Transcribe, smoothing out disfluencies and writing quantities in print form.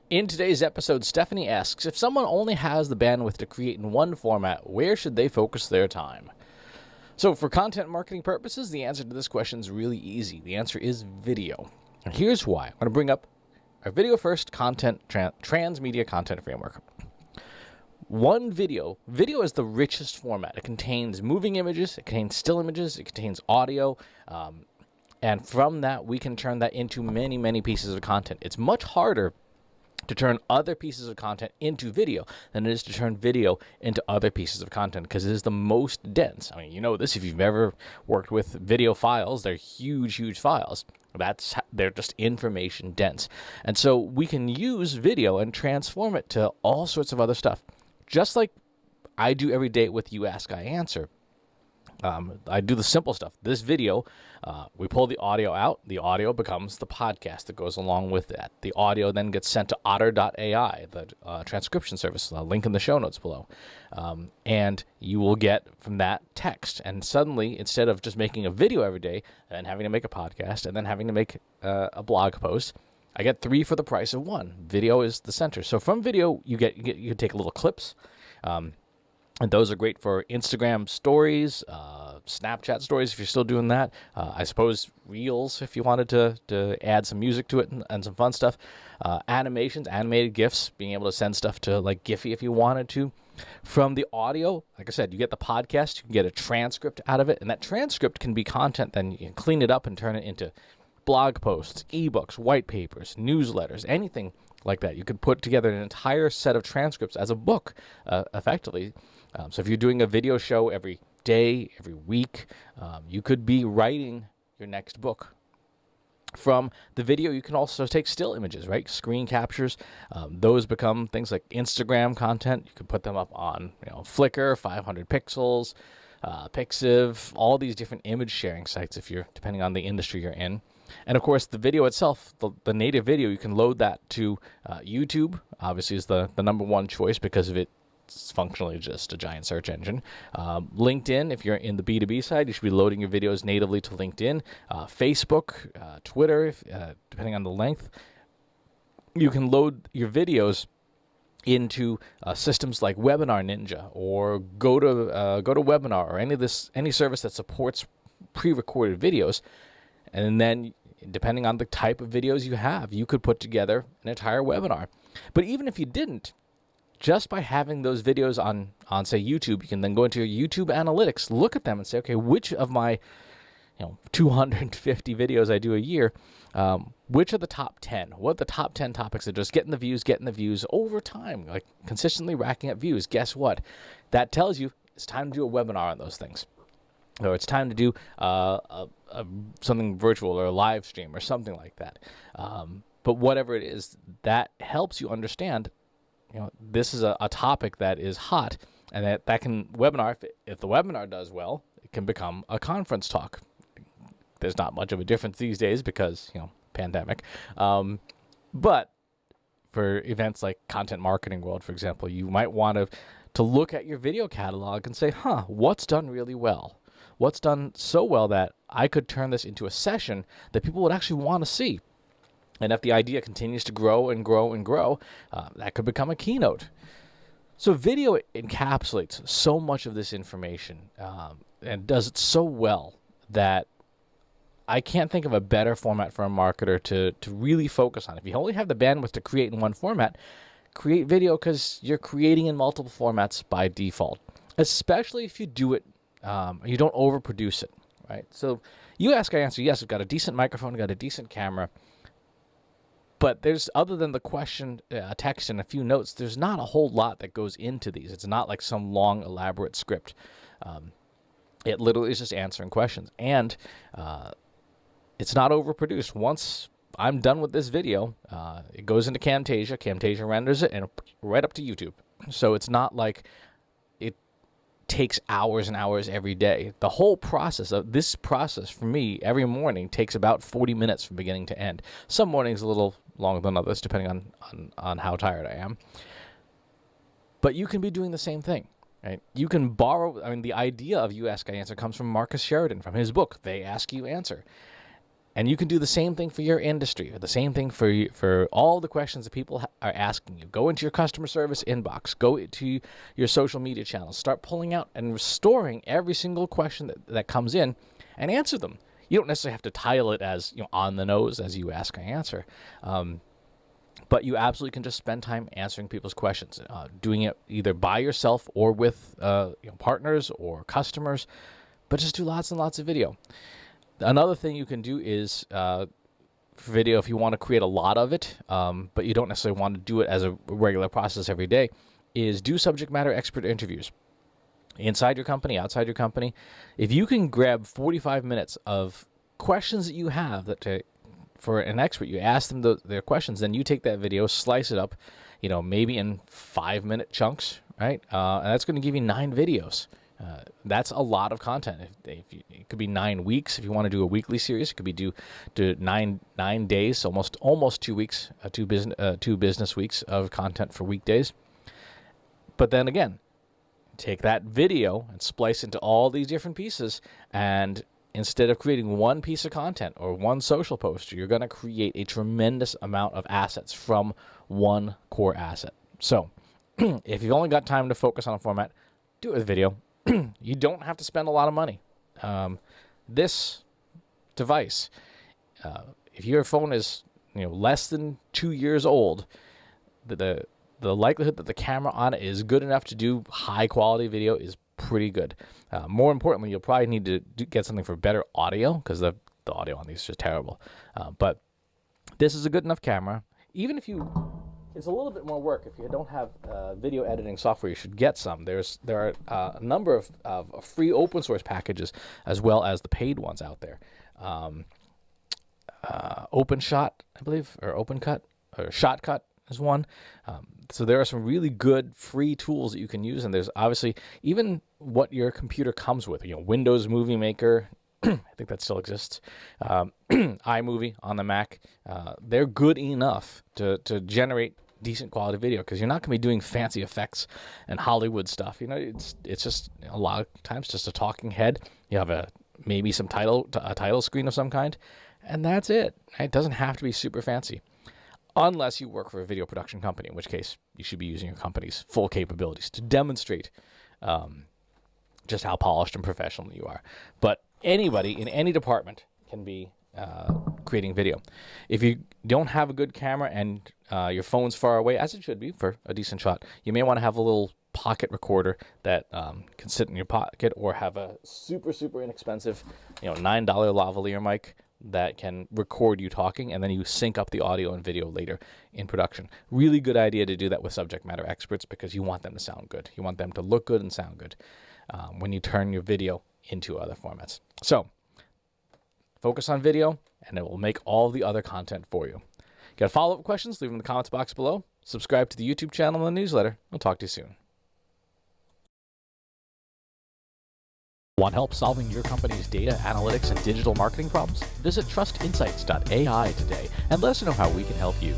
In today's episode, Stephanie asks, if someone only has the bandwidth to create in one format, where should they focus their time? So for content marketing purposes, the answer to this question is really easy. The answer is video. And here's why. I'm going to bring up our video-first content transmedia content framework. One video is the richest format. It contains moving images, it contains still images, it contains audio, and from that, we can turn that into many, many pieces of content. It's much harder to turn other pieces of content into video than it is to turn video into other pieces of content, because it is the most dense. I mean, you know this if you've ever worked with video files. They're huge, huge files. They're just information dense. And so we can use video and transform it to all sorts of other stuff. Just like I do every day with You Ask, I Answer. I do the simple stuff. This video, we pull the audio out. The audio becomes the podcast that goes along with that. The audio then gets sent to otter.ai, the transcription service, link in the show notes below. And you will get from that text. And suddenly, instead of just making a video every day, and having to make a podcast, and then having to make a blog post, I get 3 for the price of 1. Video is the center. So from video, you take little clips. And those are great for Instagram stories, Snapchat stories if you're still doing that. I suppose Reels if you wanted to add some music to it and some fun stuff. Animations, animated GIFs, being able to send stuff to like Giphy if you wanted to. From the audio, like I said, you get the podcast, you can get a transcript out of it, and that transcript can be content. Then you can clean it up and turn it into blog posts, ebooks, white papers, newsletters, anything like that. You could put together an entire set of transcripts as a book, effectively. So if you're doing a video show every day, every week, you could be writing your next book. From the video, you can also take still images, right? Screen captures. Those become things like Instagram content. You can put them up on Flickr, 500 pixels, Pixiv, all these different image sharing sites depending on the industry you're in. And of course, the video itself, the native video, you can load that to YouTube. Obviously, is the number one choice because of it's functionally just a giant search engine. LinkedIn, if you're in the B2B side, you should be loading your videos natively to LinkedIn. Facebook, Twitter, depending on the length. You can load your videos into systems like Webinar Ninja or GoToWebinar or any service that supports pre-recorded videos. And then, depending on the type of videos you have, you could put together an entire webinar. But even if you didn't, just by having those videos on say, YouTube, you can then go into your YouTube analytics, look at them and say, okay, which of my 250 videos I do a year, which are the top 10? What are the top 10 topics that are just getting the views over time, like consistently racking up views? Guess what? That tells you it's time to do a webinar on those things. Or it's time to do something virtual or a live stream or something like that. But whatever it is, that helps you understand, this is a topic that is hot, and that can webinar. If the webinar does well, it can become a conference talk. There's not much of a difference these days because pandemic. But for events like Content Marketing World, for example, you might want to look at your video catalog and say, what's done really well? What's done so well that I could turn this into a session that people would actually want to see? And if the idea continues to grow and grow and grow, that could become a keynote. So video encapsulates so much of this information and does it so well that I can't think of a better format for a marketer to really focus on. If you only have the bandwidth to create in one format, create video, because you're creating in multiple formats by default, especially if you do it, you don't overproduce it, right? So You Ask, I Answer. Yes, we've got a decent microphone, we've got a decent camera. But there's, other than the question, text, and a few notes, there's not a whole lot that goes into these. It's not like some long, elaborate script. It literally is just answering questions. And it's not overproduced. Once I'm done with this video, it goes into Camtasia. Camtasia renders it and right up to YouTube. So it's not like it takes hours and hours every day. The whole process of this process for me every morning takes about 40 minutes from beginning to end. Some mornings a little longer than others, depending on how tired I am. But you can be doing the same thing, right? You can borrow, the idea of You Ask, I Answer comes from Marcus Sheridan, from his book, They Ask, You Answer. And you can do the same thing for your industry, or the same thing for all the questions that people are asking you. Go into your customer service inbox, go to your social media channels, start pulling out and restoring every single question that comes in, and answer them. You don't necessarily have to title it as, on the nose as you ask and answer. But you absolutely can just spend time answering people's questions, doing it either by yourself or with partners or customers, but just do lots and lots of video. Another thing you can do is for video, if you want to create a lot of it, but you don't necessarily want to do it as a regular process every day, is do subject matter expert interviews. Inside your company, outside your company. If you can grab 45 minutes of questions that you have for an expert, you ask them their questions, then you take that video, slice it up, maybe in 5-minute chunks, right? And that's going to give you 9 videos. That's a lot of content. It could be 9 weeks if you want to do a weekly series. It could be do 9 days, almost 2 weeks, 2 business weeks of content for weekdays. But then again, take that video and splice into all these different pieces, and instead of creating one piece of content or one social post, you're going to create a tremendous amount of assets from one core asset. So if you've only got time to focus on a format, do it with video. You don't have to spend a lot of money. This device, if your phone is less than 2 years old, the likelihood that the camera on it is good enough to do high quality video is pretty good. More importantly, you'll probably need to get something for better audio, because the audio on these is just terrible. But this is a good enough camera. Even if it's a little bit more work. If you don't have video editing software, you should get some. There are a number of free open source packages as well as the paid ones out there. OpenShot, I believe, or OpenCut, or Shotcut is one. So there are some really good free tools that you can use, and there's obviously even what your computer comes with. Windows Movie Maker, I think that still exists. iMovie on the Mac. They're good enough to generate decent quality video, because you're not going to be doing fancy effects and Hollywood stuff. It's just a lot of times just a talking head. You have maybe some a title screen of some kind, and that's it. It doesn't have to be super fancy, unless you work for a video production company, in which case you should be using your company's full capabilities to demonstrate just how polished and professional you are. But anybody in any department can be creating video. If you don't have a good camera and your phone's far away, as it should be for a decent shot, you may want to have a little pocket recorder that can sit in your pocket, or have a super inexpensive $9 lavalier mic that can record you talking, and then you sync up the audio and video later in production. Really good idea to do that with subject matter experts, because you want them to sound good. You want them to look good and sound good when you turn your video into other formats. So focus on video, and it will make all the other content for you. Got follow-up questions? Leave them in the comments box below. Subscribe to the YouTube channel and the newsletter. We'll talk to you soon. Want help solving your company's data analytics and digital marketing problems? Visit trustinsights.ai today and let us know how we can help you.